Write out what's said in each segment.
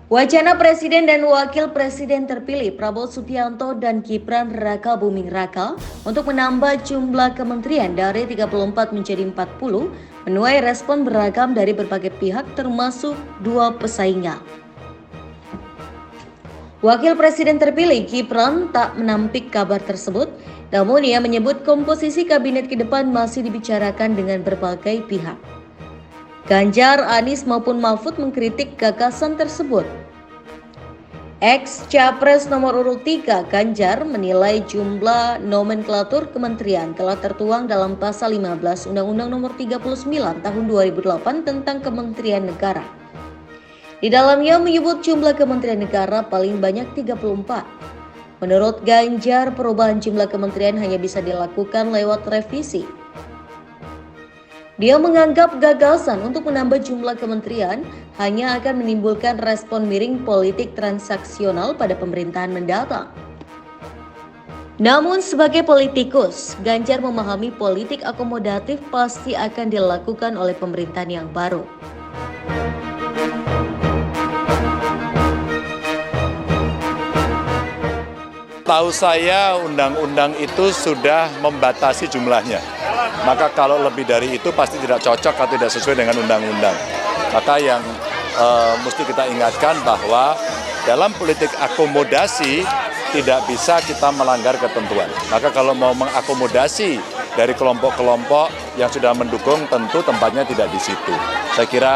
Wacana Presiden dan Wakil Presiden terpilih Prabowo Subianto dan Gibran Raka Buming Raka untuk menambah jumlah kementerian dari 34 menjadi 40 menuai respon beragam dari berbagai pihak termasuk dua pesaingnya. Wakil Presiden terpilih Gibran tak menampik kabar tersebut, namun ia menyebut komposisi kabinet ke depan masih dibicarakan dengan berbagai pihak. Ganjar, Anies maupun Mahfud mengkritik gagasan tersebut. Ex-Capres nomor urut 3 Ganjar menilai jumlah nomenklatur kementerian telah tertuang dalam pasal 15 Undang-Undang nomor 39 tahun 2008 tentang Kementerian Negara. Di dalamnya menyebut jumlah kementerian negara paling banyak 34. Menurut Ganjar, perubahan jumlah kementerian hanya bisa dilakukan lewat revisi. Dia menganggap gagasan untuk menambah jumlah kementerian hanya akan menimbulkan respon miring politik transaksional pada pemerintahan mendatang. Namun sebagai politikus, Ganjar memahami politik akomodatif pasti akan dilakukan oleh pemerintahan yang baru. Tahu saya undang-undang itu sudah membatasi jumlahnya. Maka kalau lebih dari itu pasti tidak cocok atau tidak sesuai dengan undang-undang. Maka yang mesti kita ingatkan bahwa dalam politik akomodasi tidak bisa kita melanggar ketentuan. Maka kalau mau mengakomodasi dari kelompok-kelompok yang sudah mendukung, tentu tempatnya tidak di situ. Saya kira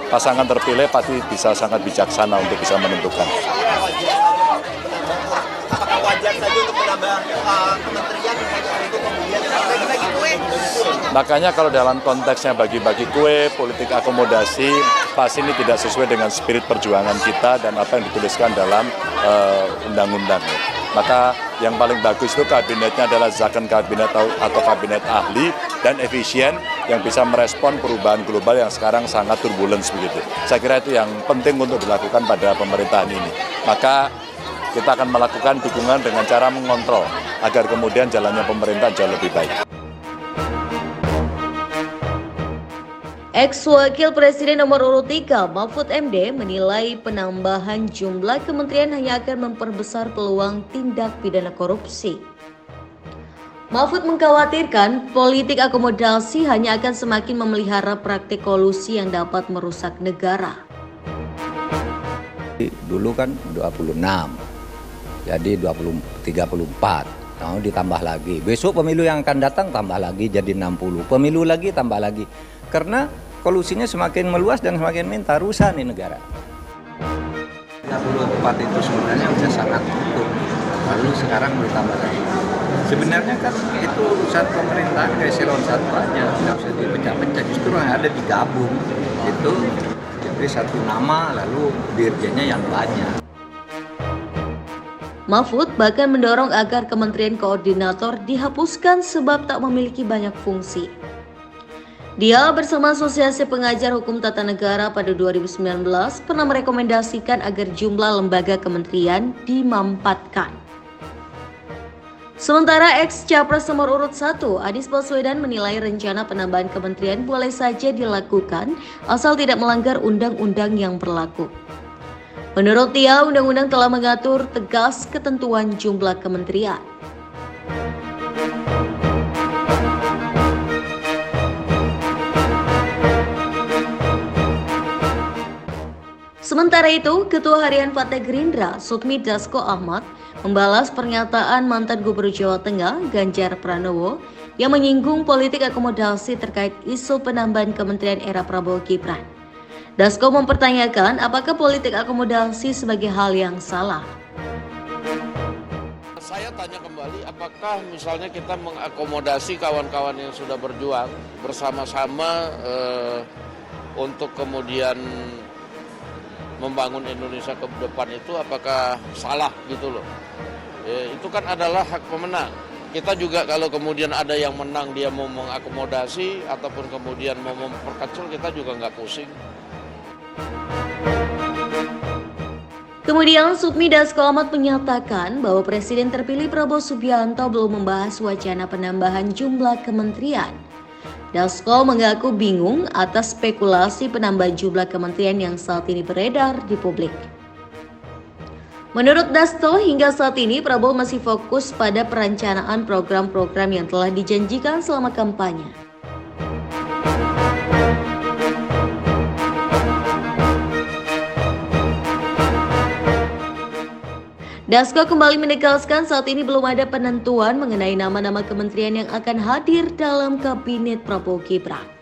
pasangan terpilih pasti bisa sangat bijaksana untuk bisa menentukan. Apakah wajar saja untuk menambah kementerian untuk kemudian bagi-bagi kue? Makanya kalau dalam konteksnya bagi-bagi kue, politik akomodasi, pasti ini tidak sesuai dengan spirit perjuangan kita dan apa yang dituliskan dalam undang-undang. Maka yang paling bagus itu kabinetnya adalah zakon kabinet atau kabinet ahli dan efisien yang bisa merespon perubahan global yang sekarang sangat turbulence begitu. Saya kira itu yang penting untuk dilakukan pada pemerintahan ini. Maka kita akan melakukan dukungan dengan cara mengontrol agar kemudian jalannya pemerintah jauh lebih baik. Ex-Wakil Presiden nomor urut 3 Mahfud MD menilai penambahan jumlah kementerian hanya akan memperbesar peluang tindak pidana korupsi. Mahfud mengkhawatirkan politik akomodasi hanya akan semakin memelihara praktik kolusi yang dapat merusak negara. Dulu kan 26. Jadi 34, nah, ditambah lagi. Besok pemilu yang akan datang tambah lagi jadi 60. Pemilu lagi tambah lagi. Karena kolusinya semakin meluas dan semakin minta rusak nih negara. 34 itu sebenarnya sudah sangat cukup. Lalu sekarang ditambah lagi. Sebenarnya kan itu urusan pemerintahan ke eselon 1 aja, tidak usah dipecah-pecah. Justru yang ada digabung. Itu jadi satu nama lalu dirjennya yang banyak. Mahfud bahkan mendorong agar Kementerian Koordinator dihapuskan sebab tak memiliki banyak fungsi. Dia bersama Asosiasi Pengajar Hukum Tata Negara pada 2019 pernah merekomendasikan agar jumlah lembaga kementerian dimampatkan. Sementara ex-Capres nomor urut 1 Anies Baswedan menilai rencana penambahan kementerian boleh saja dilakukan asal tidak melanggar undang-undang yang berlaku. Menurut dia, undang-undang telah mengatur tegas ketentuan jumlah kementerian. Sementara itu, Ketua Harian Partai Gerindra, Sukmi Dasko Ahmad, membalas pernyataan mantan Gubernur Jawa Tengah, Ganjar Pranowo, yang menyinggung politik akomodasi terkait isu penambahan kementerian era Prabowo Gibran. Dasko mempertanyakan apakah politik akomodasi sebagai hal yang salah. Saya tanya kembali, apakah misalnya kita mengakomodasi kawan-kawan yang sudah berjuang bersama-sama untuk kemudian membangun Indonesia ke depan itu apakah salah gitu loh. Itu kan adalah hak pemenang. Kita juga kalau kemudian ada yang menang dia mau mengakomodasi ataupun kemudian mau memperkecil, kita juga nggak pusing. Kemudian Sufmi Dasko Ahmad menyatakan bahwa Presiden terpilih Prabowo Subianto belum membahas wacana penambahan jumlah kementerian. Dasko mengaku bingung atas spekulasi penambahan jumlah kementerian yang saat ini beredar di publik. Menurut Dasko, hingga saat ini Prabowo masih fokus pada perencanaan program-program yang telah dijanjikan selama kampanye. Dasko kembali menegaskan saat ini belum ada penentuan mengenai nama-nama kementerian yang akan hadir dalam kabinet Prabowo Gibran.